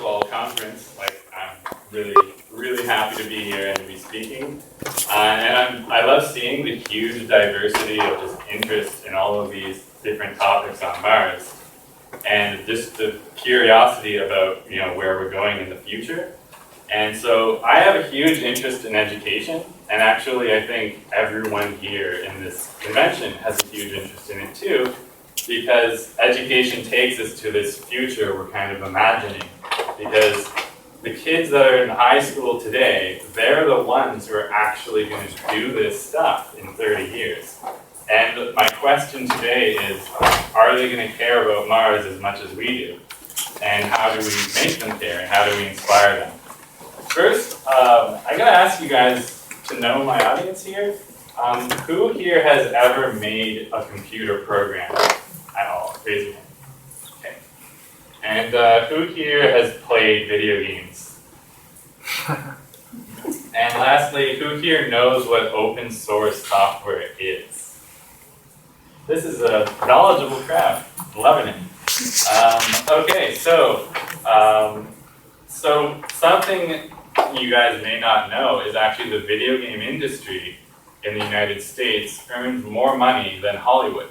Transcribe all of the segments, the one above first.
all, conference. Like, I'm really, really happy to be here and to be speaking. And I love seeing the huge diversity of just interest in all of these different topics on Mars, and just the curiosity about where we're going in the future. And so I have a huge interest in education, and actually I think everyone here in this convention has a huge interest in it too, because education takes us to this future we're kind of imagining. Because the kids that are in high school today, they're the ones who are actually going to do this stuff in 30 years. And my question today is, are they going to care about Mars as much as we do? And how do we make them care, and how do we inspire them? First, I'm going to ask you guys to know my audience here. Who here has ever made a computer program at all? Raise your hand. Okay. And who here has played video games? And lastly, who here knows what open source software is? This is a knowledgeable crowd. Loving it. Okay, so something you guys may not know is actually the video game industry in the United States earns more money than Hollywood.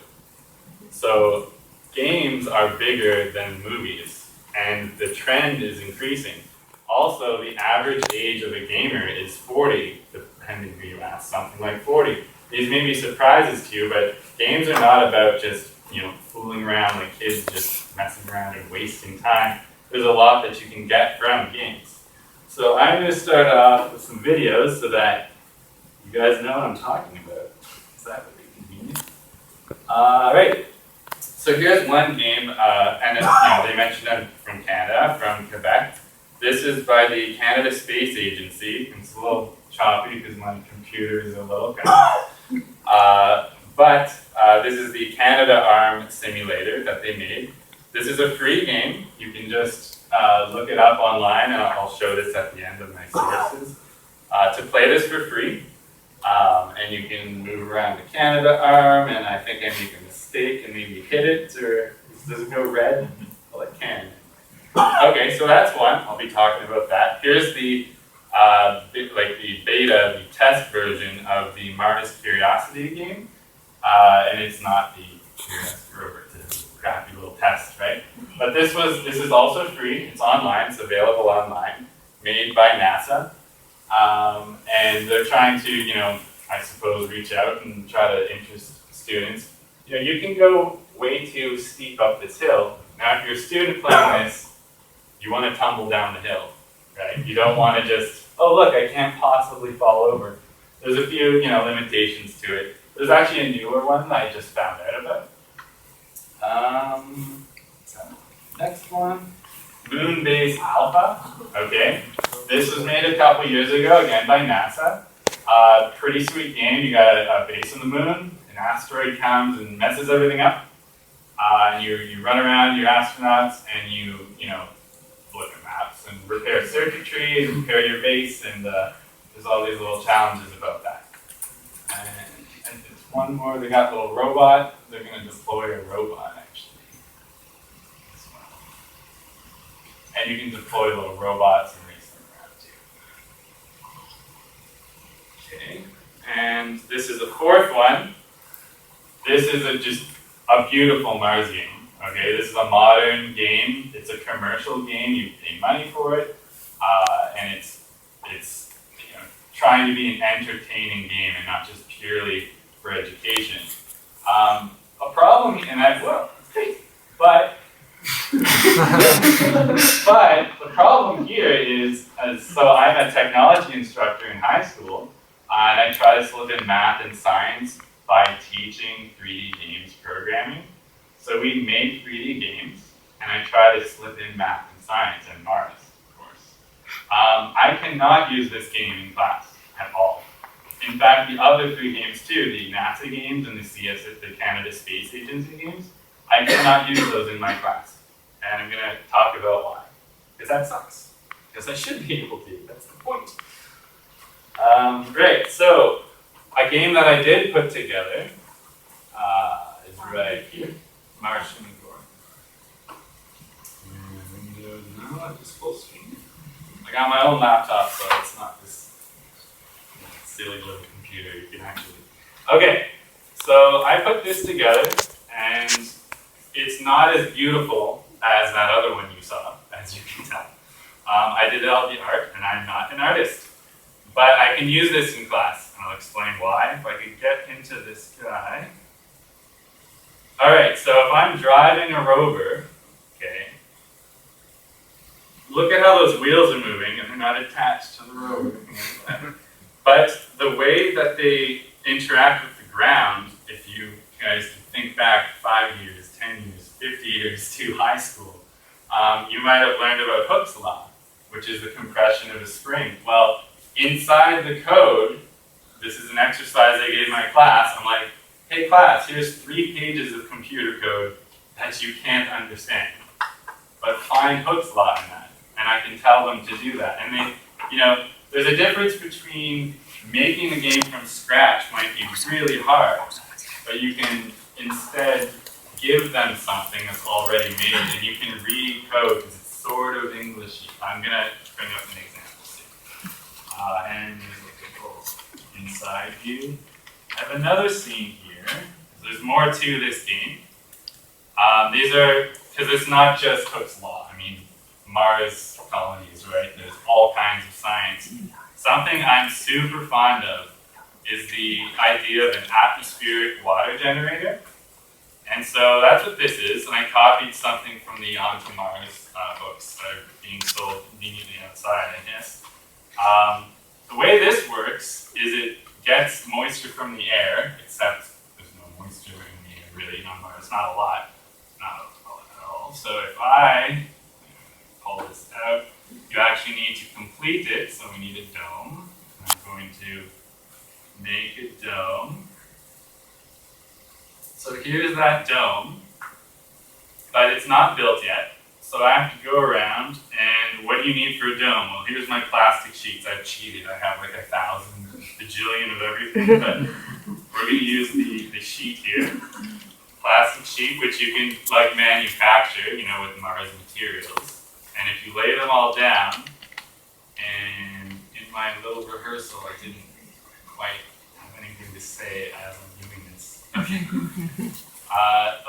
So games are bigger than movies, and the trend is increasing. Also, the average age of a gamer is 40, depending who you ask, something like 40. These may be surprises to you, but games are not about just fooling around like kids just messing around and wasting time. There's a lot that you can get from games. So I'm going to start off with some videos so that you guys know what I'm talking about. Is that really convenient? Right. So here's one game, and they mentioned I'm from Canada, from Quebec. This is by the Canada Space Agency. It's a little choppy because my computer is a little but this is the Canadarm simulator that they made. This is a free game. You can just look it up online, and I'll show this at the end of my sources. To play this for free, and you can move around the Canadarm, and I think I make a mistake and maybe hit it, or does it go red? Well, it can. Okay, so that's one. I'll be talking about that. Here's the beta, the test version of the Mars Curiosity game, and it's not the Curiosity rover, it's a crappy little test, right? But this is also free. It's online. It's available online, made by NASA, and they're trying to, I suppose, reach out and try to interest students. You can go way too steep up this hill. Now, if you're a student playing this, you want to tumble down the hill, right? You don't want to just, oh look, I can't possibly fall over. There's a few, limitations to it. There's actually a newer one that I just found out about. Next one, Moonbase Alpha. Okay, this was made a couple years ago, again by NASA. Pretty sweet game. You got a base on the moon. An asteroid comes and messes everything up. And you run around, your astronauts, and you look at maps and repair circuitry, and repair your base, and there's all these little challenges about that. And there's one more. They got a little robot. They're going to deploy a robot, actually. This one. And you can deploy little robots and race them around too. Okay. And this is the fourth one. This is just a beautiful Mars game. Okay, this is a modern game. It's a commercial game. You pay money for it, and it's trying to be an entertaining game and not just purely for education. A problem, and but the problem here is, so I'm a technology instructor in high school, and I try to slip in math and science by teaching 3D games programming. So we make 3D games, and I try to slip in math and science and Mars, of course. I cannot use this game in class at all. In fact, the other three games too, the NASA games and the Canada Space Agency games, I cannot use those in my class. And I'm going to talk about why. Because that sucks. Because I should be able to. That's the point. Great. So, a game that I did put together is right here. Martian Agora. Windows now. not this full screen. I got my own laptop, so it's not this silly little computer. You can actually. Okay, so I put this together, and it's not as beautiful as that other one you saw, as you can tell. I did all the art, and I'm not an artist. But I can use this in class, and I'll explain why. If I could get into this guy. All right, so if I'm driving a rover, okay, look at how those wheels are moving, and they're not attached to the rover. But the way that they interact with the ground, if you guys think back 5 years, 10 years, 50 years to high school, you might have learned about Hooke's law, which is the compression of a spring. Well, inside the code, this is an exercise I gave my class. I'm like, hey class, here's 3 pages of computer code that you can't understand. But find Hooke's law in that. And I can tell them to do that. And they, there's a difference between making the game from scratch might be really hard, but you can instead give them something that's already made, and you can read code because it's sort of English. I'm going to bring up an example. And inside view. I have another scene here. There's more to this game. These are, because it's not just Hooke's law. I mean, Mars colonies, right? There's all kinds of science. Something I'm super fond of is the idea of an atmospheric water generator. And so that's what this is, and I copied something from the Onto Mars books that are being sold conveniently outside, I guess. The way this works is it gets moisture from the air, except there's no moisture in the air really on Mars, not a lot, not at all. So if I pull this out, you actually need to complete it, so we need a dome. I'm going to make a dome. So here's that dome, but it's not built yet. So I have to go around, and what do you need for a dome? Well, here's my plastic sheets. I've cheated. I have like 1,000 bajillion of everything, but we're going to use the sheet here. Plastic sheet, which you can like manufacture, with Mars materials. And if you lay them all down, and in my little rehearsal, I didn't quite have anything to say as I'm doing this. Okay.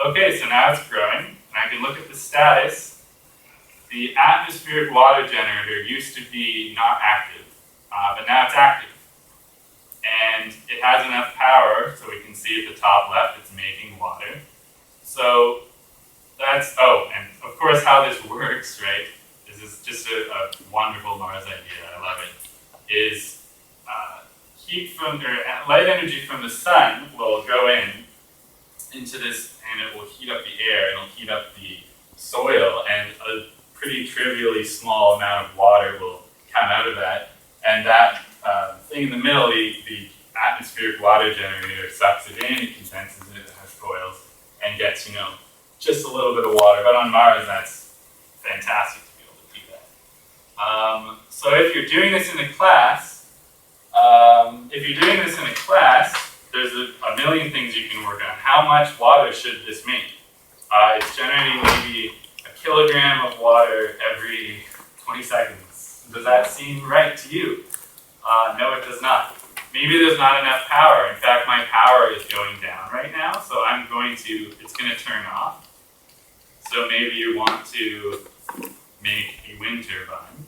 Okay, so now it's growing, and I can look at the status. The atmospheric water generator used to be not active, but now it's active. And it has enough power, so we can see at the top left, it's making water. So that's, and of course how this works, right, this is just a wonderful Mars idea, I love it, is light energy from the sun will go into this, and it will heat up the air, and it'll heat up the soil, and a pretty trivially small amount of water will come out of that, and that thing in the middle, the atmospheric water generator sucks it in, it condenses it, it has coils, and gets, just a little bit of water. But on Mars, that's fantastic to be able to do that. So if you're doing this in a class, there's a million things you can work on. How much water should this make? It's generating maybe a kilogram of water every 20 seconds. Does that seem right to you? No, it does not. Maybe there's not enough power. In fact, my power is going down right now, so it's going to turn off. So maybe you want to make a wind turbine.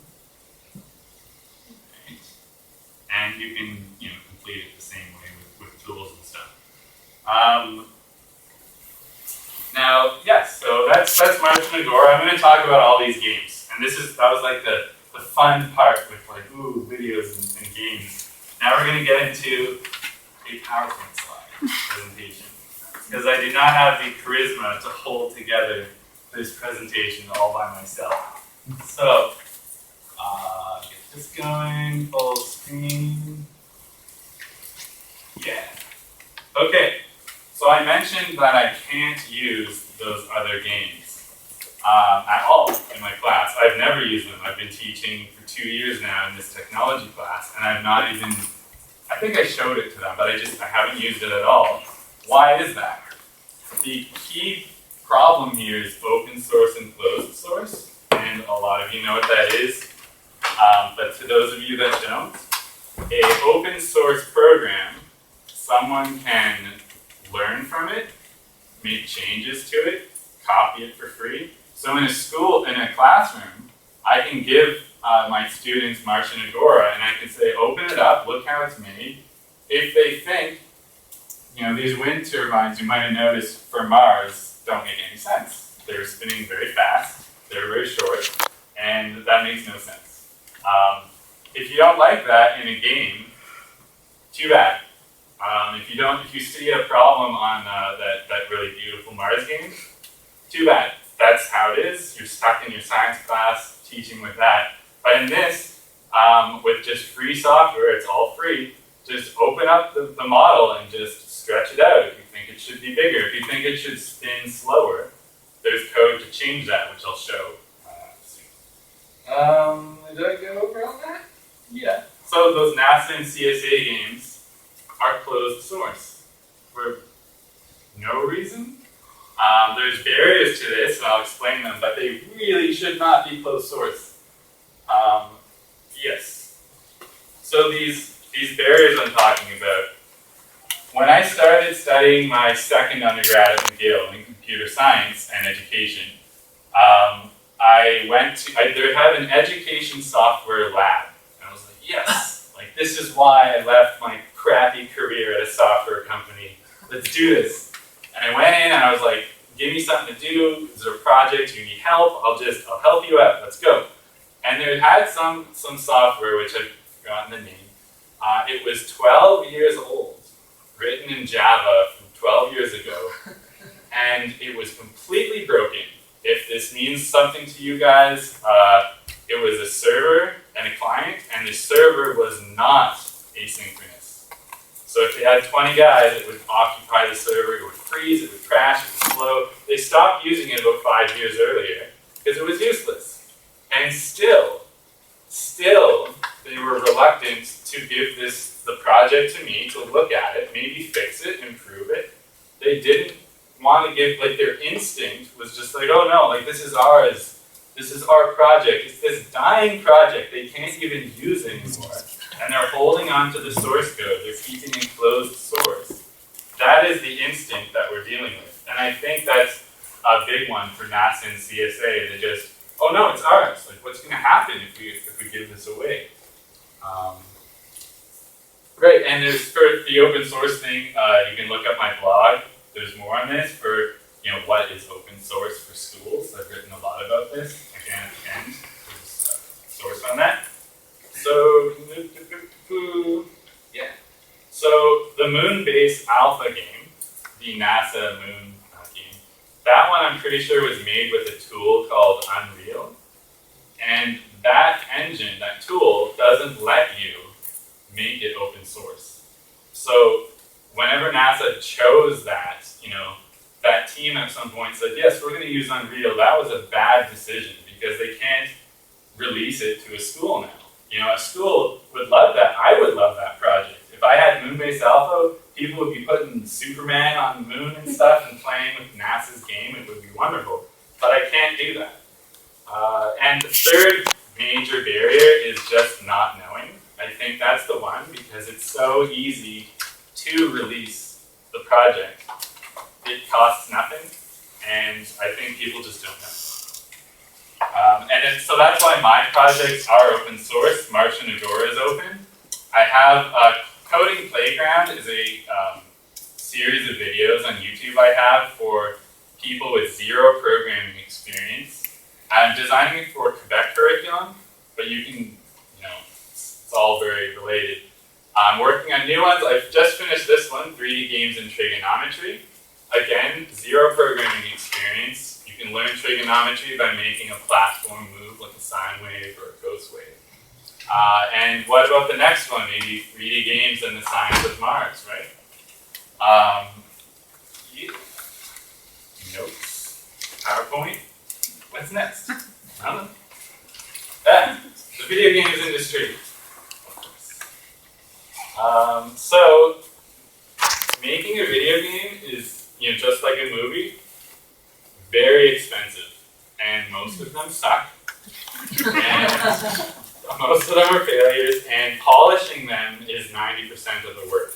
Right. And you can, complete it the same way with tools and stuff. Now, yes, so that's Martian Agora. I'm going to talk about all these games. And that was like the fun part with videos and games. Now we're going to get into a PowerPoint slide presentation. Because I do not have the charisma to hold together this presentation all by myself. So, get this going, full screen. Yeah. Okay, so I mentioned that I can't use those other games at all in my class. I've never used them. I've been teaching for 2 years now in this technology class, and I've not even, I think I showed it to them, but I haven't used it at all. Why is that? The key problem here is open source and closed source, and and a lot of you know what that is. But to those of you that don't, an open source program, someone can learn from it, make changes to it, copy it for free. So in a classroom, I can give my students Martian Agora, and I can say, open it up, look how it's made. If they think, these wind turbines you might have noticed for Mars don't make any sense. They're spinning very fast, they're very short, and that makes no sense. If you don't like that in a game, too bad. If you see a problem on that really beautiful Mars game, too bad. That's how it is. You're stuck in your science class teaching with that. But in this, with just free software, it's all free. Just open up the model and just stretch it out. If you think it should be bigger, if you think it should spin slower, there's code to change that, which I'll show soon. Did I go over on that? Yeah. So those NASA and CSA games are closed source for no reason. There's barriers to this, and I'll explain them, but they really should not be closed source. Yes. So these barriers I'm talking about, when I started studying my second undergrad at McGill in computer science and education, they had an education software lab. And I was like, yes, this is why I left my crappy career at a software company. Let's do this. And I went in and I was like, give me something to do. Is there a project? You need help? I'll help you out. Let's go. And they had some software, which I've forgotten the name. It was 12 years old, written in Java from 12 years ago, and it was completely broken. If this means something to you guys, it was a server and a client, and the server was not asynchronous. So if they had 20 guys, it would occupy the server, it would freeze, it would crash, it would slow. They stopped using it about 5 years earlier because it was useless. And still, they were reluctant to give the project to me to look at it, maybe fix it, improve it. They didn't want to give, their instinct was just oh no, this is ours. This is our project. It's this dying project they can't even use anymore. And they're holding on to the source code. They're keeping it closed source. That is the instinct that we're dealing with. And I think that's a big one for NASA and CSA. They just, oh no, it's ours. What's going to happen if we give this away? Great, and there's for the open source thing, you can look up my blog. There's more on this for what is open source for schools. I've written a lot about this. Again, at the end, there's a source on that. So, yeah. So the moon base alpha game, the NASA moon game, that one I'm pretty sure was made with a tool called Unreal. And that engine, that tool, doesn't let you make it open source. So whenever NASA chose that, that team at some point said, yes, we're going to use Unreal. That was a bad decision because they can't release it to a school now. A school would love that. I would love that project. If I had Moonbase Alpha, people would be putting Superman on the moon and stuff and playing with NASA's game. It would be wonderful. But I can't do that. And the third major barrier is just not knowing. I think that's the one because it's so easy to release the project. It costs nothing, and I think people just don't know. So that's why my projects are open source. Martian Agora is open. I have Coding Playground is a series of videos on YouTube I have for people with zero programming experience. I'm designing it for Quebec curriculum, but you can, it's all very related. I'm working on new ones. I've just finished this one, 3D Games in Trigonometry. Again, zero programming experience. You can learn trigonometry by making a platform move like a sine wave or a cos wave. And what about the next one? Maybe 3D games and the science of Mars, right? Yeah. Notes. PowerPoint. What's next? I don't know. The video games industry. So, making a video game is, just like a movie, very expensive, and most of them suck. And most of them are failures, and polishing them is 90% of the work.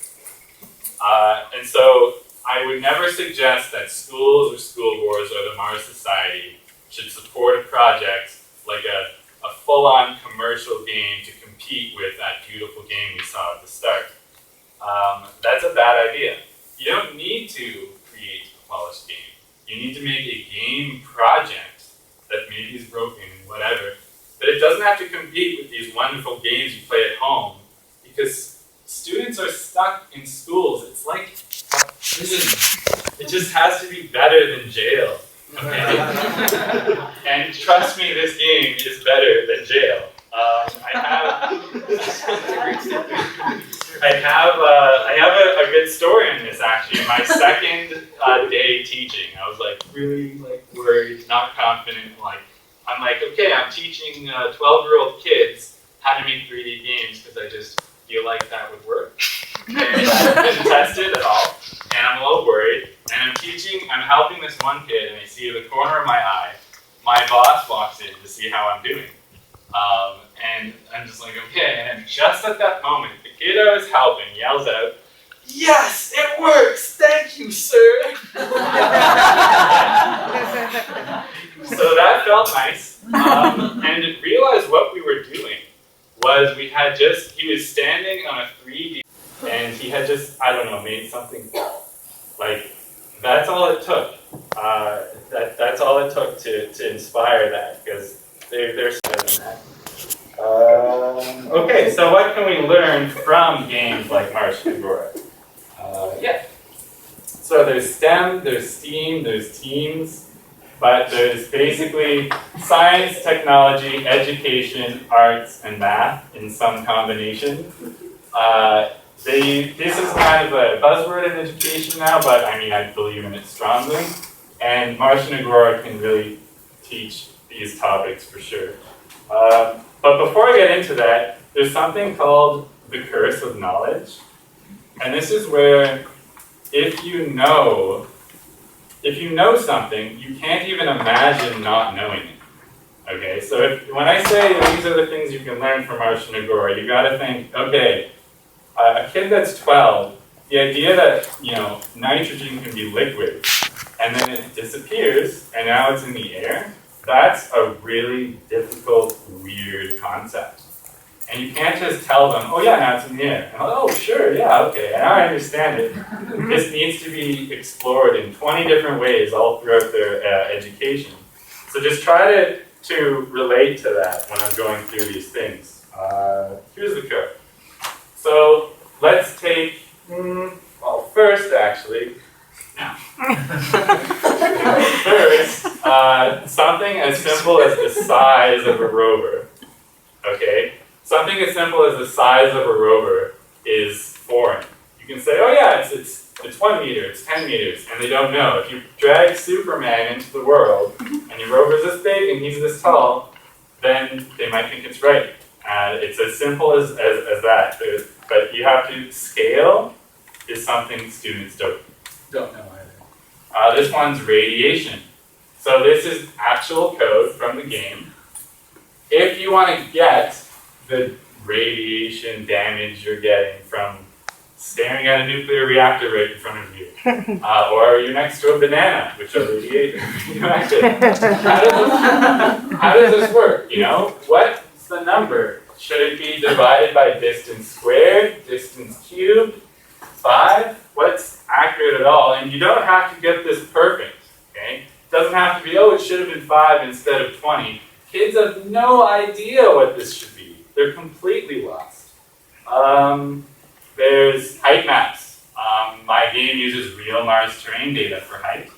And so I would never suggest that schools or school boards or the Mars Society should support a project like a full-on commercial game to compete with that beautiful game we saw at the start. That's a bad idea. You don't need to create a polished game. You need to make a game project that maybe is broken, whatever, but it doesn't have to compete with these wonderful games you play at home, because students are stuck in schools. It's like a prison. It just has to be better than jail. Okay? And trust me, this game is better than jail. I have a good story on this actually. My second day teaching, I was like really worried, not confident. I'm like, okay, I'm teaching 12-year-old kids how to make 3D games because I just feel like that would work. And I haven't been tested at all, and I'm a little worried. And I'm helping this one kid, and I see the corner of my eye, my boss walks in to see how I'm doing. And I'm just like, okay, and just at that moment, the kid I was helping yells out, "Yes, it works! Thank you, sir!" So that felt nice. And realized what we were doing was he was standing on a 3D, and he had just, I don't know, made something. Like, that's all it took. That's all it took to inspire that, because they're better than that. Okay, so what can we learn from games like Martian Agora? Yeah. So there's STEM, there's STEAM, there's teams, but there's basically science, technology, education, arts, and math in some combination. This is kind of a buzzword in education now, but I mean, I believe in it strongly. And Martian Agora can really teach these topics for sure. But before I get into that, there's something called the curse of knowledge. And this is where if you know something, you can't even imagine not knowing it. Okay, so when I say these are the things you can learn from Martian Agora, you gotta think, okay, a kid that's 12, the idea that, nitrogen can be liquid, and then it disappears, and now it's in the air, that's a really difficult, weird concept. And you can't just tell them, oh yeah, now it's in the air. And, oh, sure, yeah, okay, now I understand it. This needs to be explored in 20 different ways all throughout their education. So just try to relate to that when I'm going through these things. Here's the code. So let's take, first actually, something as simple as the size of a rover. Okay? Something as simple as the size of a rover is foreign. You can say, oh yeah, it's 1 meter, it's 10 meters, and they don't know. If you drag Superman into the world, and your rover's this big and he's this tall, then they might think it's right. It's as simple as that. But you have to scale is something students don't know either. This one's radiation. So this is actual code from the game. If you want to get the radiation damage you're getting from staring at a nuclear reactor right in front of you, or you're next to a banana, which are radioactive. How does this work? What's the number? Should it be divided by distance squared, distance cubed, 5? What's accurate at all? And you don't have to get this perfect, okay? It doesn't have to be, it should have been 5 instead of 20. Kids have no idea what this should be. They're completely lost. There's height maps. My game uses real Mars terrain data for height.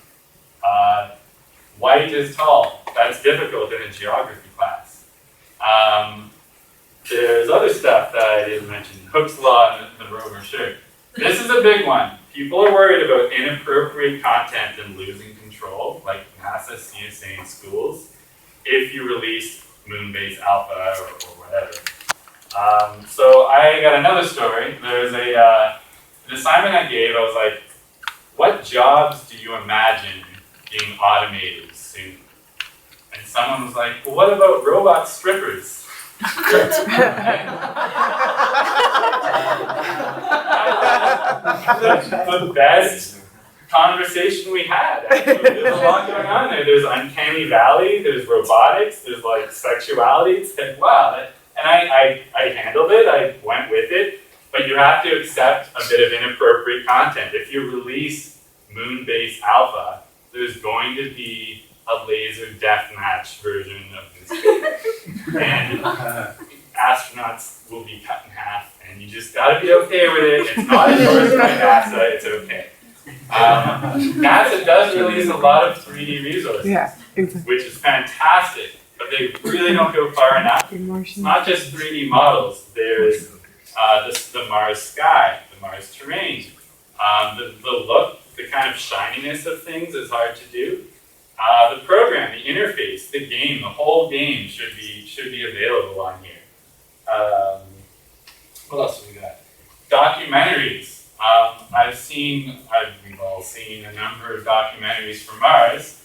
White is tall. That's difficult in a geography class. There's other stuff that I didn't mention. Hooke's law and the rover, sure. This is a big one. People are worried about inappropriate content and losing control, like NASA, CSA, and schools, if you release Moonbase Alpha or whatever. So I got another story. There's an assignment I gave. I was like, what jobs do you imagine being automated soon? And someone was like, well, what about robot strippers? The best conversation we had. Actually. There's a lot going on there. There's uncanny valley, there's robotics, there's like sexuality. It's like, wow. And I handled it, I went with it, but you have to accept a bit of inappropriate content. If you release Moonbase Alpha, there's going to be a laser deathmatch version of this game. And astronauts will be cut in half, and you just gotta be okay with it. It's not endorsed by NASA, it's okay. NASA does release a lot of 3D resources, which is fantastic, but they really don't go far enough. It's not just 3D models, there's the Mars sky, the Mars terrain. The look, the kind of shininess of things is hard to do. The program, the interface, the game, the whole game should be available on here. What else have we got? Documentaries. We've all seen a number of documentaries from Mars.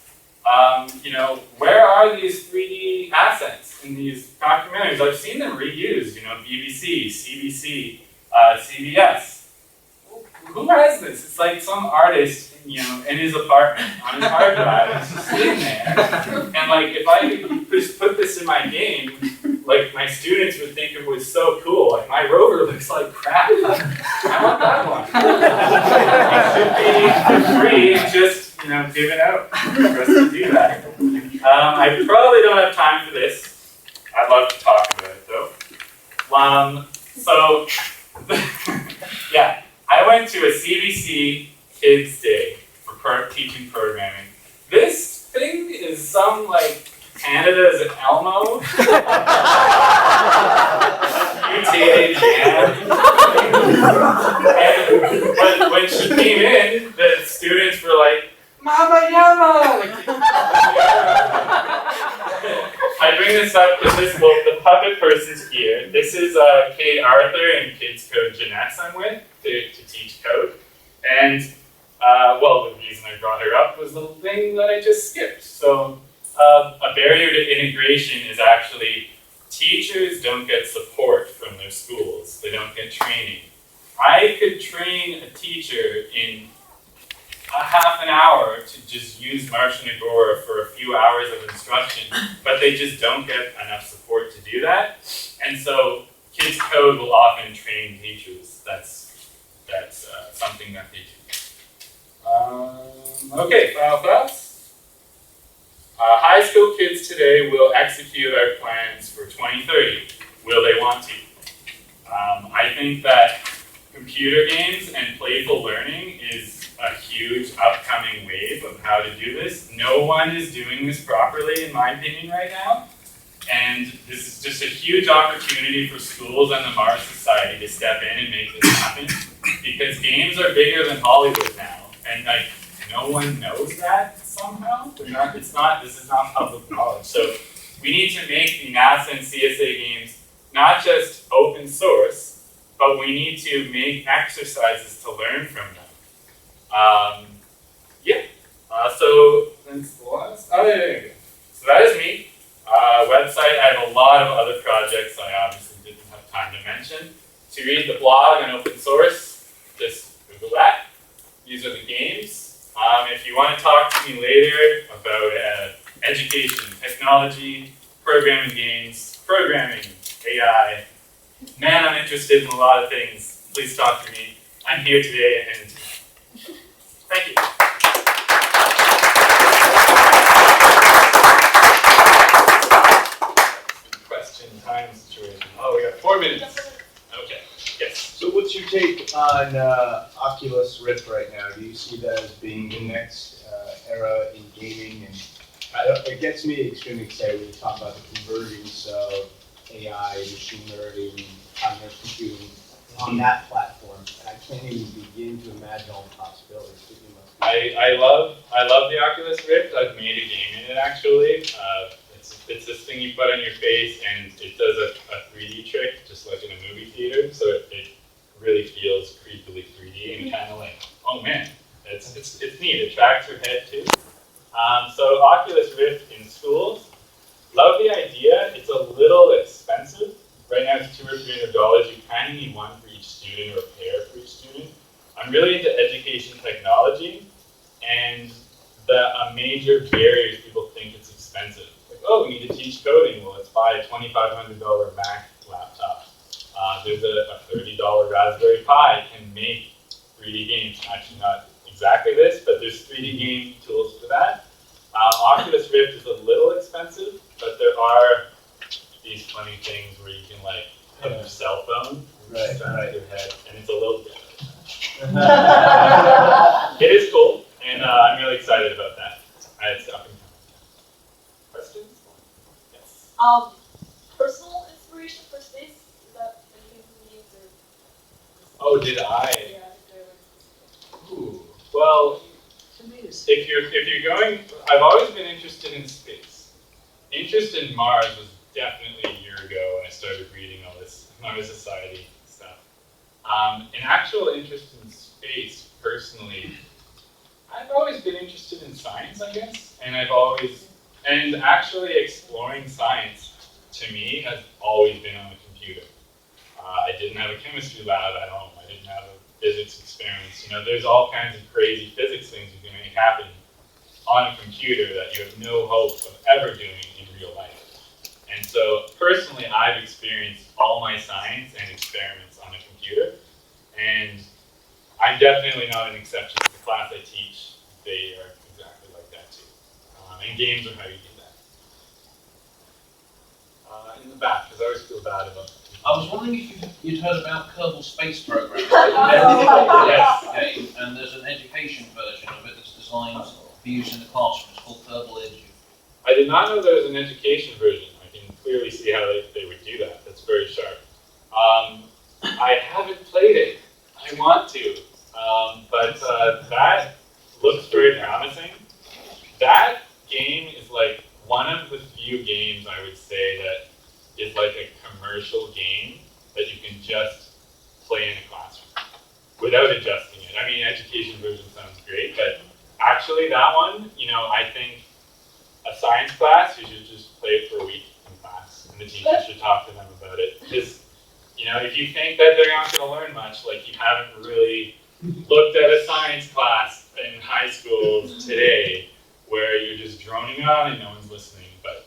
Where are these 3D assets in these documentaries? I've seen them reused, BBC, CBC, CBS. Who has this? It's like some artist, in his apartment, on his hard drive, it's just sitting there. And like, if I could just put this in my game, like my students would think it was so cool. Like my rover looks like crap. I want that one. It should be free and just, given out for us to do that. I probably don't have time for this. I'd love to talk about it though. Yeah. I went to a CBC Kids Day for teaching programming. This thing is some Canada's Elmo. Mutated jam. And when she came in, the students were like, Mama Yama! I bring this up because the puppet person's here. This is Kate Arthur and Kids Code Jeunesse I'm with to teach code. And, the reason I brought her up was the thing that I just skipped. So a barrier to integration is actually teachers don't get support from their schools. They don't get training. I could train a teacher in a half an hour to just use Martian Agora for a few hours of instruction, but they just don't get enough support to do that. And so Kids Code will often train teachers. That's something that they do. Okay, final thoughts. High school kids today will execute our plans for 2030. Will they want to? I think that computer games and playful learning is a huge upcoming wave of how to do this. No one is doing this properly, in my opinion, right now. And this is just a huge opportunity for schools and the Mars Society to step in and make this happen. Because games are bigger than Hollywood now. And no one knows that somehow. This is not public knowledge. So we need to make the NASA and CSA games not just open source, but we need to make exercises to learn from them. There you go. So that is me. Website, I have a lot of other projects I obviously didn't have time to mention. To read the blog on open source, just Google that. These are the games. If you want to talk to me later about education, technology, programming games, programming, AI, man, I'm interested in a lot of things. Please talk to me. I'm here today and thank you. Question time situation. Oh, we got 4 minutes. Okay. Yes. So what's your take on Oculus Rift right now? Do you see that as being the next era in gaming? And it gets me extremely excited when you talk about the convergence of AI, machine learning, cognitive computing on that platform. And I can't even begin to imagine all the possibilities. I love the Oculus Rift. I've made a game in it actually. It's this thing you put on your face and it does a 3D trick, just like in a movie theater. So it really feels creepily 3D and kind of like, oh man, it's neat. It tracks your head too. So Oculus Rift in schools, Love the idea. It's a little expensive. Right now it's $200 or $300. You kind of need one for each student or a pair for each student. I'm really into education technology, and a major barrier is people think it's expensive. Like, oh, we need to teach coding. Well, let's buy a $2,500 Mac laptop. There's a $30 Raspberry Pi can make 3D games. Actually, not exactly this, but there's 3D game tools for that. Oculus Rift is a little expensive, but there are these funny things where you can like put your cell phone Right. your head, and it's a little different. It is cool, and I'm really excited about that. It's up and coming. Questions? Yes. Personal inspiration for space? Is that anything from you or? Oh, did I? Yeah, Ooh. Well, if you're going, I've always been interested in space. Interest in Mars was definitely a year ago when I started reading all this Mars Society stuff. An actual interest in space, personally, I've always been interested in science, I guess, and and actually exploring science, to me, has always been on the computer. I didn't have a chemistry lab at home. I didn't have a physics experiments. You know, there's all kinds of crazy physics things you can make happen on a computer that you have no hope of ever doing in real life. And so, personally, I've experienced all my science and experiments on a computer, and I'm definitely not an exception. The class I teach, they are exactly like that too. And games are how you do that. In the back, because I always feel bad about. I was wondering if you'd heard about Kerbal Space Program. Yes. Game, and there's an education version of it that's designed for use in the classroom. It's called Kerbal Edu. I did not know there was an education version. I can clearly see how they would do that. That's very sharp. I haven't played it. I want to, but that looks very promising. That game is like one of the few games I would say that is like a commercial game that you can just play in a classroom without adjusting it. I mean, education version sounds great, but actually that one, you know, I think a science class, you should just play it for a week in class, and the teacher should talk to them about it. Because, you know, if you think that they're not going to learn much, like you haven't really looked at a science class in high school today, where you're just droning on and no one's listening. But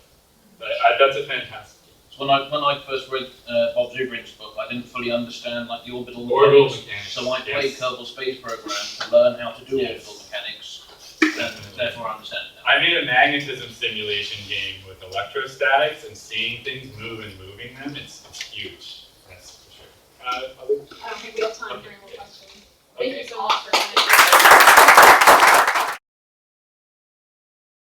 that's a fantastic game. So when I first read Bob Zubrin's book, I didn't fully understand like the orbital mechanics. So I played Kerbal Space Program to learn how to do orbital mechanics, and therefore understand it. I made a magnetism simulation game with electrostatics, and seeing things move and moving them, it's huge. That's for sure. I don't think we have time for any more questions. Thank you so much for